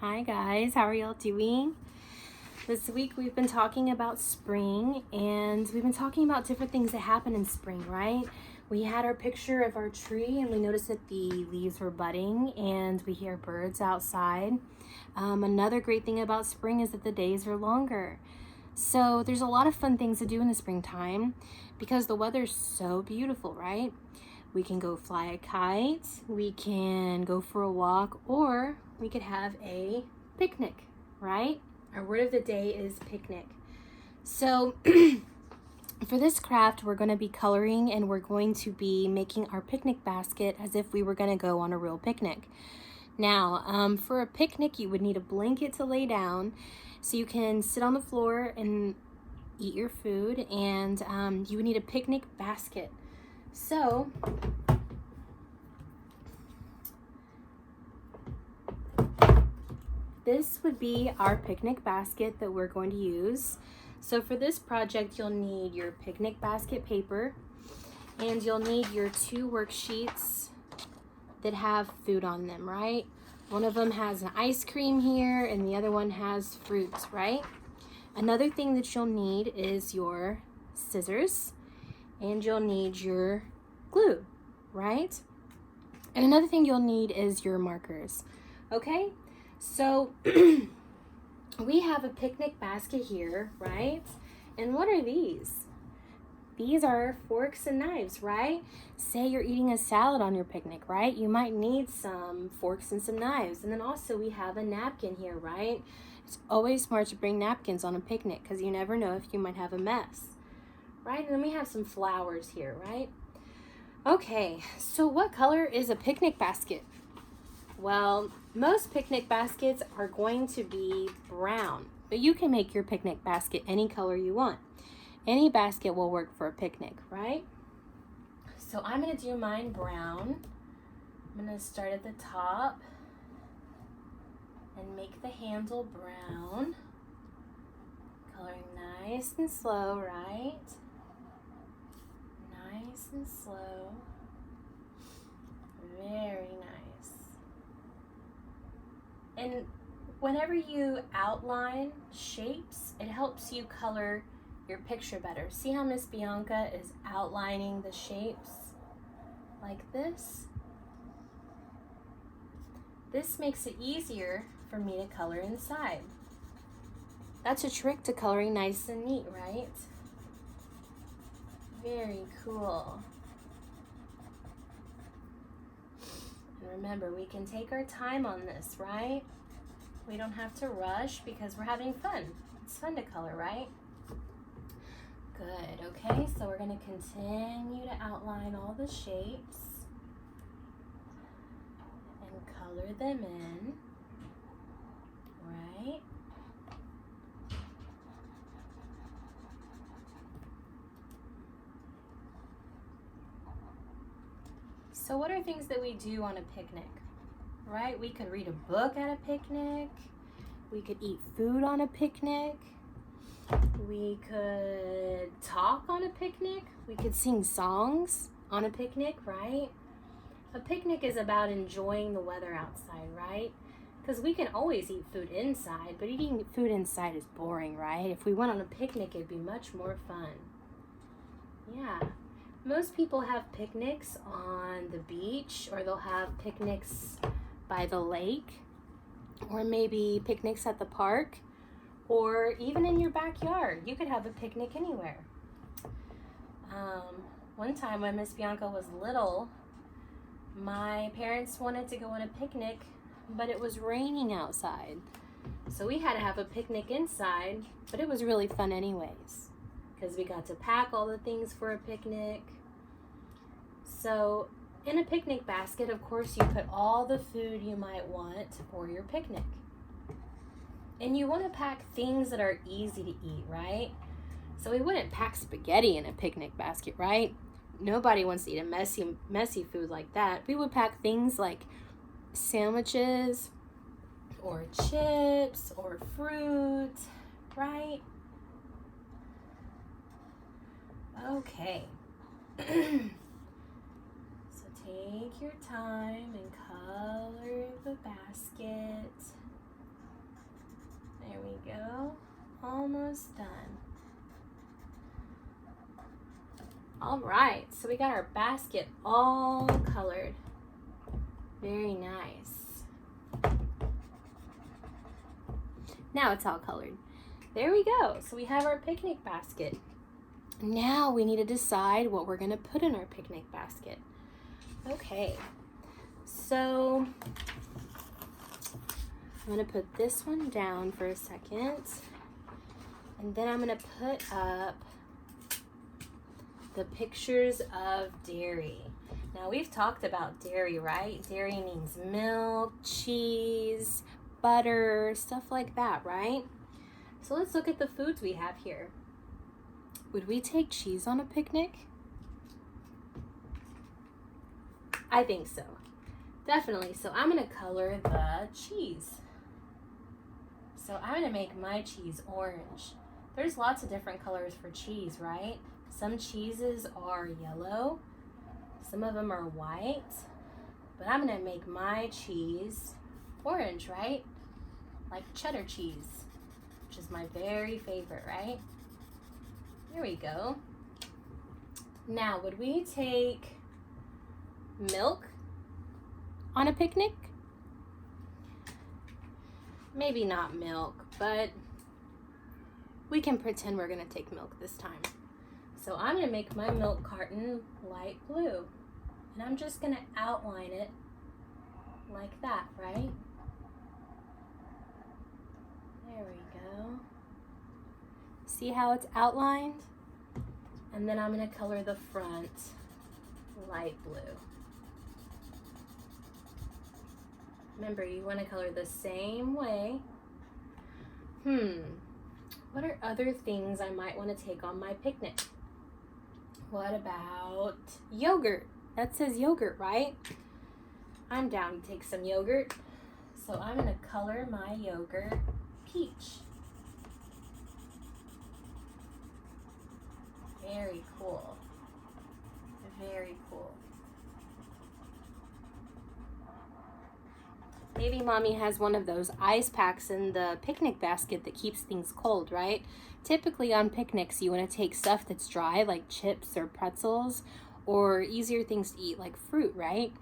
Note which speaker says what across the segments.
Speaker 1: Hi guys, how are y'all doing? This week we've been talking about spring, and we've been talking about different things that happen in spring, right? We had our picture of our tree and we noticed that the leaves were budding and we hear birds outside. Another great thing about spring is that the days are longer. So there's a lot of fun things to do in the springtime because the weather's so beautiful, right? We can go fly a kite, we can go for a walk, or we could have a picnic, right? Our word of the day is picnic. So for this craft, we're going to be coloring and we're going to be making our picnic basket as if we were going to go on a real picnic. Now, for a picnic, you would need a blanket to lay down so you can sit on the floor and eat your food, and you would need a picnic basket. So, this would be our picnic basket that we're going to use. So for this project, you'll need your picnic basket paper, and you'll need your 2 worksheets that have food on them, right? One of them has an ice cream here, and the other one has fruits, right? Another thing that you'll need is your scissors, and you'll need your glue, right? And another thing you'll need is your markers, okay? So we have a picnic basket here, right? And what are these? These are forks and knives, right? Say you're eating a salad on your picnic, right? You might need some forks and some knives. And then also we have a napkin here, right? It's always smart to bring napkins on a picnic because you never know if you might have a mess, right? And then we have some flowers here, right? Okay, so what color is a picnic basket? Well, most picnic baskets are going to be brown, but you can make your picnic basket any color you want. Any basket will work for a picnic, right? So I'm going to do mine brown. I'm going to start at the top and make the handle brown. Coloring nice and slow, right? Nice and slow. Very nice. And whenever you outline shapes, it helps you color your picture better. See how Miss Bianca is outlining the shapes like this? This makes it easier for me to color inside. That's a trick to coloring nice and neat, right? Very cool. And remember, we can take our time on this, right? We don't have to rush because we're having fun. It's fun to color, right? Good, okay, so we're going to continue to outline all the shapes and color them in, right? So what are things that we do on a picnic, right? We could read a book at a picnic. We could eat food on a picnic. We could talk on a picnic. We could sing songs on a picnic, right? A picnic is about enjoying the weather outside, right? Because we can always eat food inside, but eating food inside is boring, right? If we went on a picnic, it'd be much more fun. Yeah. Most people have picnics on the beach, or they'll have picnics by the lake, or maybe picnics at the park, or even in your backyard. You could have a picnic anywhere. One time when Miss Bianca was little, my parents wanted to go on a picnic, but it was raining outside. So we had to have a picnic inside, but it was really fun anyways, because we got to pack all the things for a picnic. So in a picnic basket, of course, you put all the food you might want for your picnic. And you want to pack things that are easy to eat, right? So we wouldn't pack spaghetti in a picnic basket, right? Nobody wants to eat a messy food like that. We would pack things like sandwiches or chips or fruit, right? Okay. So take your time and color the basket. almost done. All right, so we got our basket all colored. Very nice. Now it's all colored. There we go. So we have our picnic basket. Now we need to decide what we're gonna put in our picnic basket. Okay, so I'm gonna put this one down for a second, and then I'm gonna put up the pictures of dairy. Now we've talked about dairy, right? Dairy means milk, cheese, butter, stuff like that, right? So let's look at the foods we have here. Would we take cheese on a picnic? I think so. Definitely. So I'm gonna color the cheese. So I'm gonna make my cheese orange. There's lots of different colors for cheese, right? Some cheeses are yellow, some of them are white, but I'm gonna make my cheese orange, right? Like cheddar cheese, which is my very favorite, right? There we go. Now, would we take milk on a picnic? Maybe not milk, but we can pretend we're gonna take milk this time. So I'm gonna make my milk carton light blue, and I'm just gonna outline it like that, right? There we go. See how it's outlined? And then I'm gonna color the front light blue. Remember, you wanna color the same way. What are other things I might wanna take on my picnic? What about yogurt? That says yogurt, right? I'm down to take some yogurt. So I'm gonna color my yogurt peach. Very cool. Very cool. Baby mommy has one of those ice packs in the picnic basket that keeps things cold, right? Typically on picnics, you want to take stuff that's dry, like chips or pretzels, or easier things to eat, like fruit, right?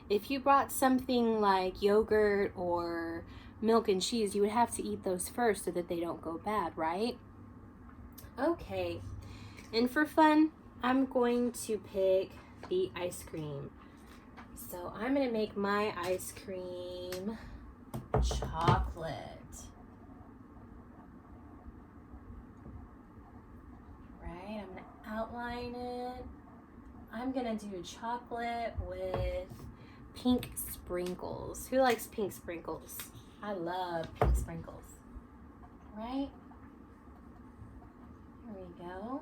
Speaker 1: If you brought something like yogurt or milk and cheese, you would have to eat those first so that they don't go bad, right? Okay, and for fun, I'm going to pick the ice cream. So I'm gonna make my ice cream chocolate. Right, I'm gonna outline it. I'm gonna do chocolate with pink sprinkles. Who likes pink sprinkles? I love pink sprinkles. Right? Here we go.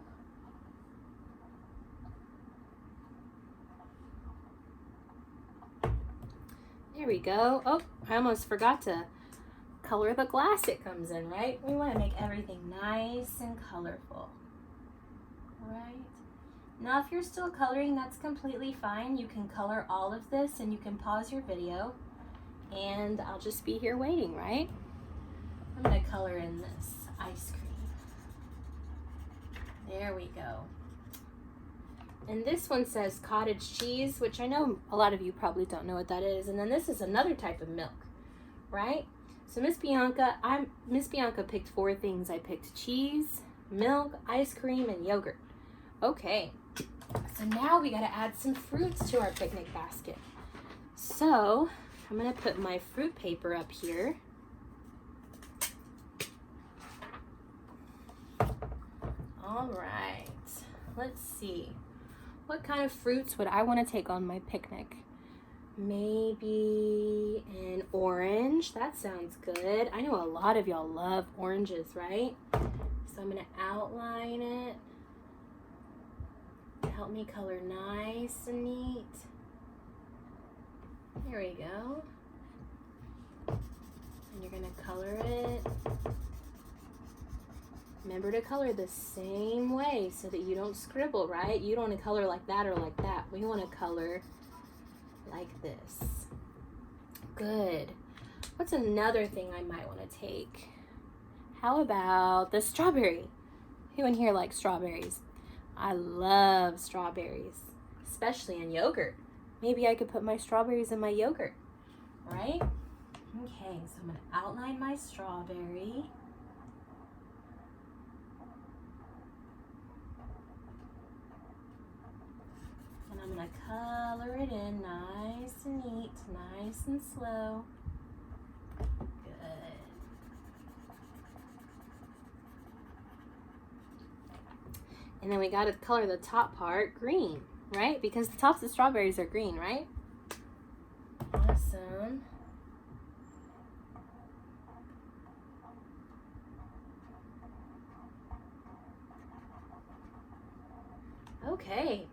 Speaker 1: There we go. Oh, I almost forgot to color the glass it comes in, right? We want to make everything nice and colorful, right? Now, if you're still coloring, that's completely fine. You can color all of this and you can pause your video and I'll just be here waiting, right? I'm going to color in this ice cream. There we go. And this one says cottage cheese, which I know a lot of you probably don't know what that is. And then this is another type of milk, right? So Miss Bianca picked 4 things. I picked cheese, milk, ice cream, and yogurt. Okay, so now we gotta add some fruits to our picnic basket. So I'm gonna put my fruit paper up here. All right, let's see. What kind of fruits would I want to take on my picnic? Maybe an orange. That sounds good. I know a lot of y'all love oranges, right? So I'm going to outline it. Help me color nice and neat. There we go. And you're going to color it. Remember to color the same way so that you don't scribble, right? You don't want to color like that or like that. We want to color like this. Good. What's another thing I might want to take? How about the strawberry? Who in here likes strawberries? I love strawberries, especially in yogurt. Maybe I could put my strawberries in my yogurt, right? Okay, so I'm gonna outline my strawberry. And I'm gonna color it in nice and neat, nice and slow. Good. And then we gotta color the top part green, right? Because the tops of strawberries are green, right? Awesome. Okay.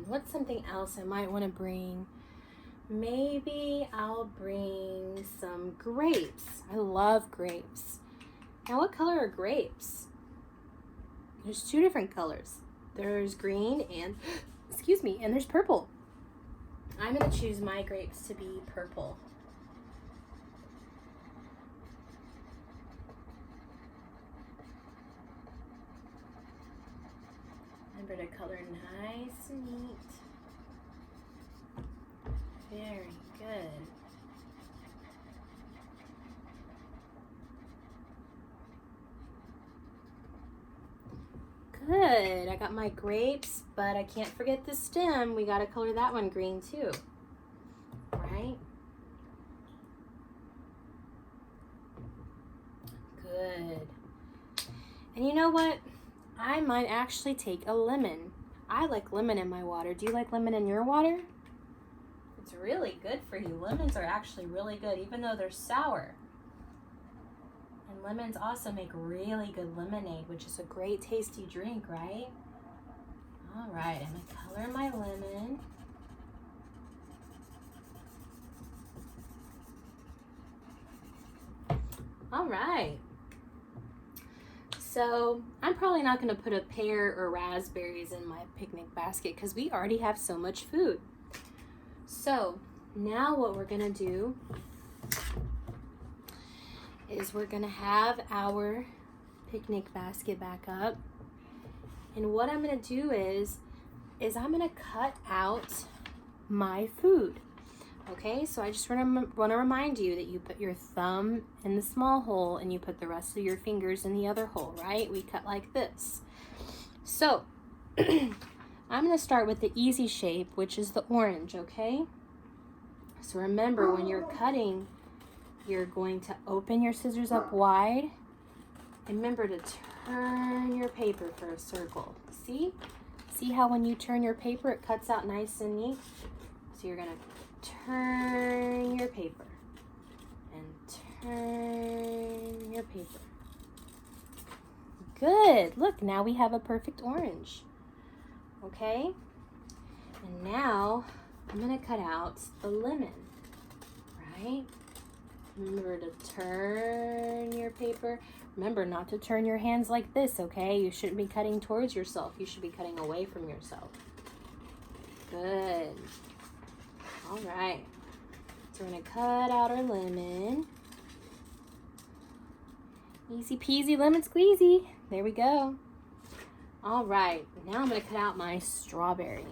Speaker 1: What's something else I might want to bring? Maybe I'll bring some grapes. I love grapes. Now, what color are grapes? There's two different colors. There's green and, excuse me, and there's purple. I'm going to choose my grapes to be purple. Remember to color nice and neat. Very good. Good. I got my grapes, but I can't forget the stem. We got to color that one green too. Right? Good. And you know what? I might actually take a lemon. I like lemon in my water. Do you like lemon in your water? It's really good for you. Lemons are actually really good, even though they're sour. And lemons also make really good lemonade, which is a great tasty drink, right? All right, I'm gonna color my lemon. All right. So I'm probably not going to put a pear or raspberries in my picnic basket because we already have so much food. So now what we're going to do is we're going to have our picnic basket back up. And what I'm going to do is I'm going to cut out my food. Okay, so I just want to remind you that you put your thumb in the small hole and you put the rest of your fingers in the other hole, right? We cut like this. So I'm going to start with the easy shape, which is the orange, okay? So remember, when you're cutting, you're going to open your scissors up wide. And remember to turn your paper for a circle. See? See how when you turn your paper, it cuts out nice and neat? So you're going to turn your paper and turn your paper. Good. Look, now we have a perfect orange. Okay? And now I'm going to cut out the lemon, right? Remember to turn your paper. Remember not to turn your hands like this, okay? You shouldn't be cutting towards yourself. You should be cutting away from yourself. Good. All right, so we're gonna cut out our lemon. Easy peasy lemon squeezy. There we go. All right, now I'm gonna cut out my strawberry.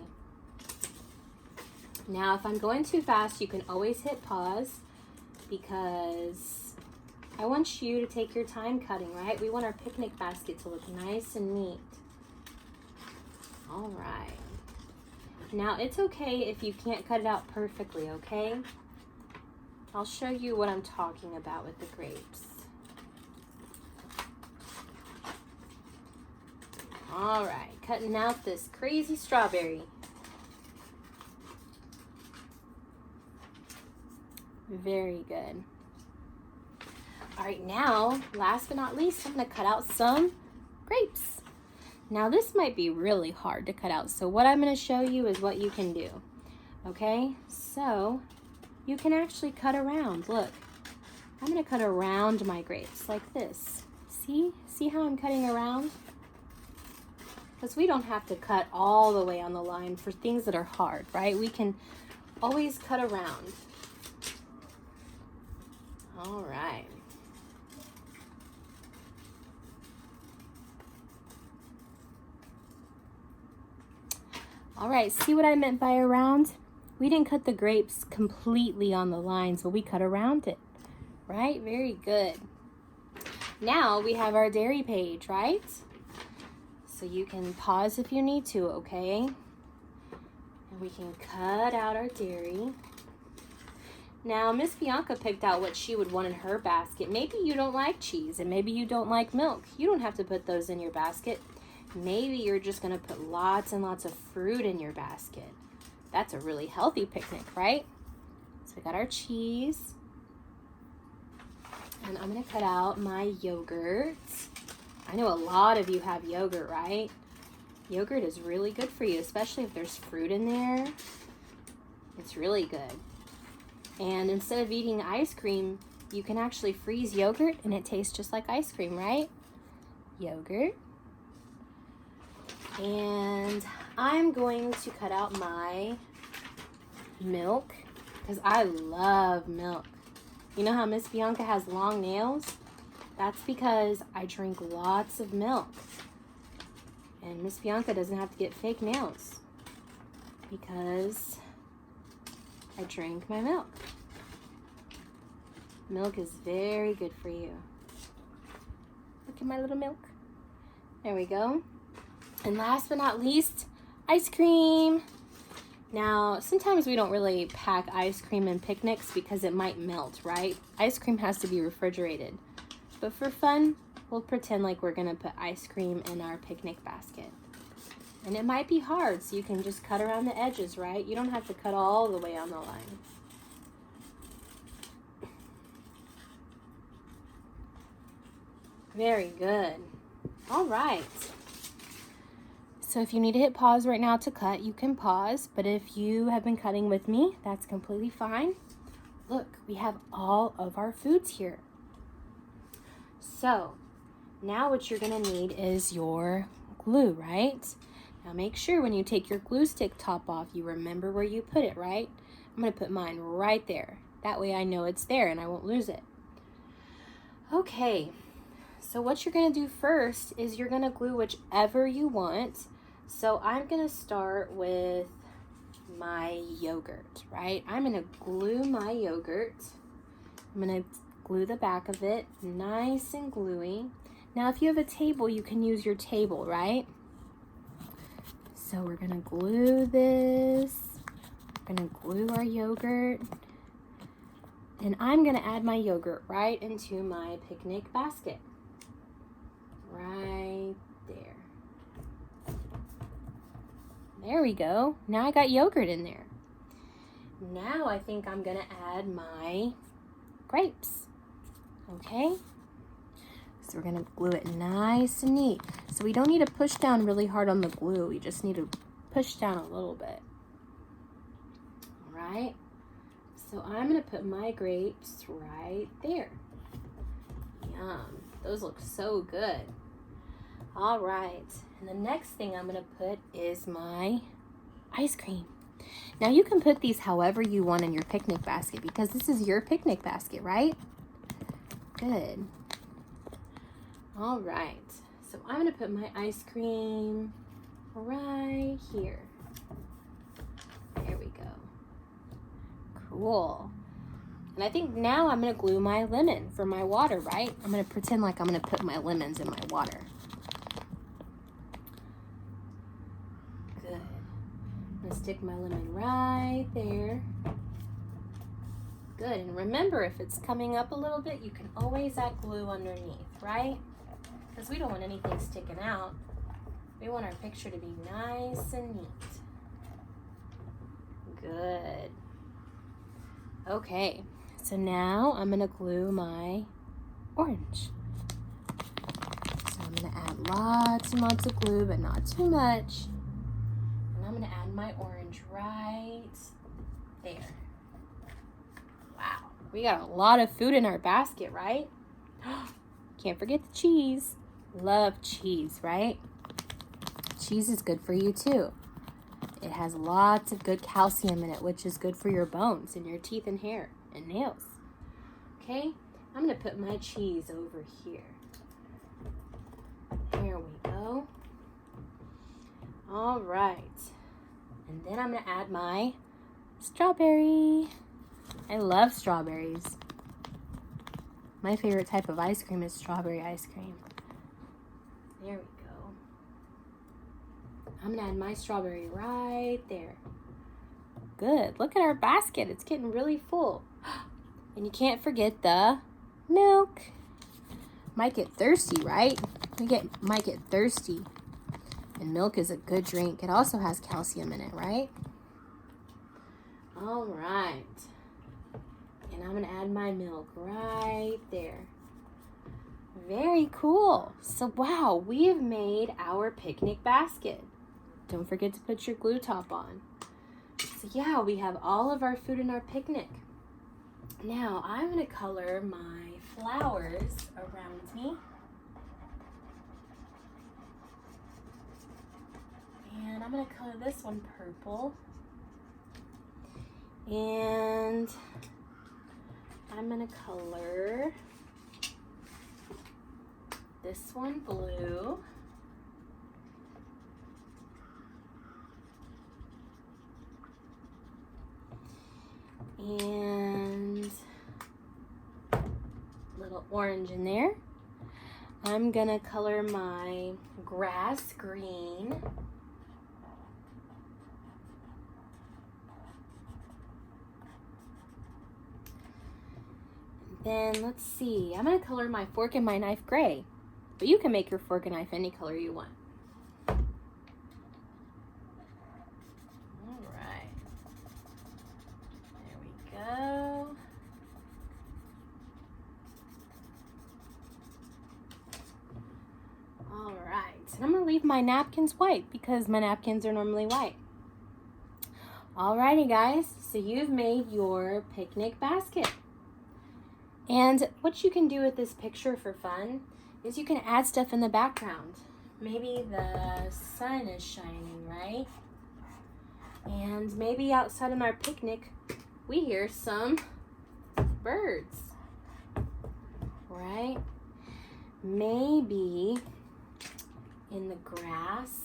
Speaker 1: Now, if I'm going too fast, you can always hit pause because I want you to take your time cutting, right? We want our picnic basket to look nice and neat. All right. Now, it's okay if you can't cut it out perfectly, okay? I'll show you what I'm talking about with the grapes. All right, cutting out this crazy strawberry. Very good. All right, now, last but not least, I'm gonna cut out some grapes. Now this might be really hard to cut out, so what I'm going to show you is what you can do. Okay, so you can actually cut around. Look, I'm going to cut around my grapes like this. See how I'm cutting around? Because we don't have to cut all the way on the line for things that are hard, right? We can always cut around. All right. All right, see what I meant by around? We didn't cut the grapes completely on the line, so we cut around it, right? Very good. Now we have our dairy page, right? So you can pause if you need to, okay? And we can cut out our dairy. Now, Miss Bianca picked out what she would want in her basket. Maybe you don't like cheese and maybe you don't like milk. You don't have to put those in your basket. Maybe you're just gonna put lots and lots of fruit in your basket. That's a really healthy picnic, right? So we got our cheese. And I'm gonna cut out my yogurt. I know a lot of you have yogurt, right? Yogurt is really good for you, especially if there's fruit in there. It's really good. And instead of eating ice cream, you can actually freeze yogurt and it tastes just like ice cream, right? Yogurt. And I'm going to cut out my milk because I love milk. You know how Miss Bianca has long nails? That's because I drink lots of milk. And Miss Bianca doesn't have to get fake nails because I drink my milk. Milk is very good for you. Look at my little milk. There we go. And last but not least, ice cream. Now, sometimes we don't really pack ice cream in picnics because it might melt, right? Ice cream has to be refrigerated. But for fun, we'll pretend like we're gonna put ice cream in our picnic basket. And it might be hard, so you can just cut around the edges, right? You don't have to cut all the way on the line. Very good. All right. So if you need to hit pause right now to cut, you can pause. But if you have been cutting with me, that's completely fine. Look, we have all of our foods here. So now what you're gonna need is your glue, right? Now make sure when you take your glue stick top off, you remember where you put it, right? I'm gonna put mine right there. That way I know it's there and I won't lose it. Okay, so what you're gonna do first is you're gonna glue whichever you want. So I'm gonna start with my yogurt, right? I'm gonna glue my yogurt. I'm gonna glue the back of it, nice and gluey. Now, if you have a table, you can use your table, right? So we're gonna glue this. We're gonna glue our yogurt. And I'm gonna add my yogurt right into my picnic basket. Right there. There we go. Now I got yogurt in there. Now I think I'm gonna add my grapes. Okay? So we're gonna glue it nice and neat. So we don't need to push down really hard on the glue. We just need to push down a little bit. All right? So I'm gonna put my grapes right there. Yum. Those look so good. All right, and the next thing I'm gonna put is my ice cream. Now you can put these however you want in your picnic basket because this is your picnic basket, right? Good. All right, so I'm gonna put my ice cream right here. There we go. Cool. And I think now I'm gonna glue my lemon for my water, right? I'm gonna pretend like I'm gonna put my lemons in my water. Good. I'm gonna stick my lemon right there. Good, and remember, if it's coming up a little bit, you can always add glue underneath, right? Because we don't want anything sticking out. We want our picture to be nice and neat. Good. Okay, so now I'm gonna glue my orange. So I'm gonna add lots and lots of glue, but not too much. And I'm gonna add my orange right there. Wow, we got a lot of food in our basket, right? Can't forget the cheese. Love cheese, right? Cheese is good for you too. It has lots of good calcium in it, which is good for your bones and your teeth and hair and nails. Okay, I'm gonna put my cheese over here. There we go. All right. And then I'm gonna add my strawberry. I love strawberries. My favorite type of ice cream is strawberry ice cream. There we go. I'm gonna add my strawberry right there. Good, look at our basket. It's getting really full. And you can't forget the milk. Might get thirsty, right? Might get thirsty. And milk is a good drink. It also has calcium in it, right? All right. And I'm gonna add my milk right there. Very cool. So wow, we have made our picnic basket. Don't forget to put your glue top on. So yeah, we have all of our food in our picnic. Now I'm gonna color my flowers around me. And I'm gonna color this one purple. And I'm gonna color this one blue. And little orange in there. I'm gonna color my grass green. Then let's see, I'm gonna color my fork and my knife gray, but you can make your fork and knife any color you want. All right, there we go. All right, and I'm gonna leave my napkins white because my napkins are normally white. Alrighty guys, so you've made your picnic basket. And what you can do with this picture for fun is you can add stuff in the background. Maybe the sun is shining, right? And maybe outside on our picnic, we hear some birds, right? Maybe in the grass,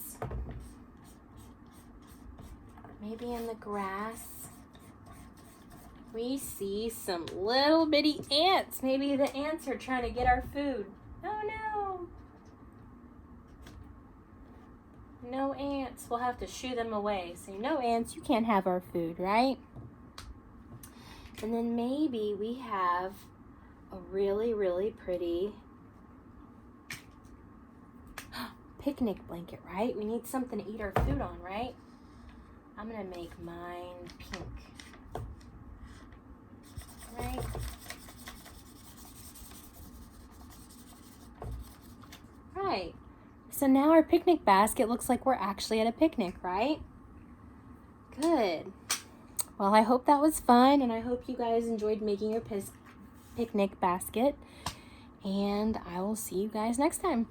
Speaker 1: we see some little bitty ants. Maybe the ants are trying to get our food. Oh no! No ants. We'll have to shoo them away. So no ants, you can't have our food, right? And then maybe we have a really, really pretty picnic blanket, right? We need something to eat our food on, right? I'm gonna make mine pink. Right. Right. So now our picnic basket looks like we're actually at a picnic, right? Good. Well, I hope that was fun, and I hope you guys enjoyed making your picnic basket. And I will see you guys next time.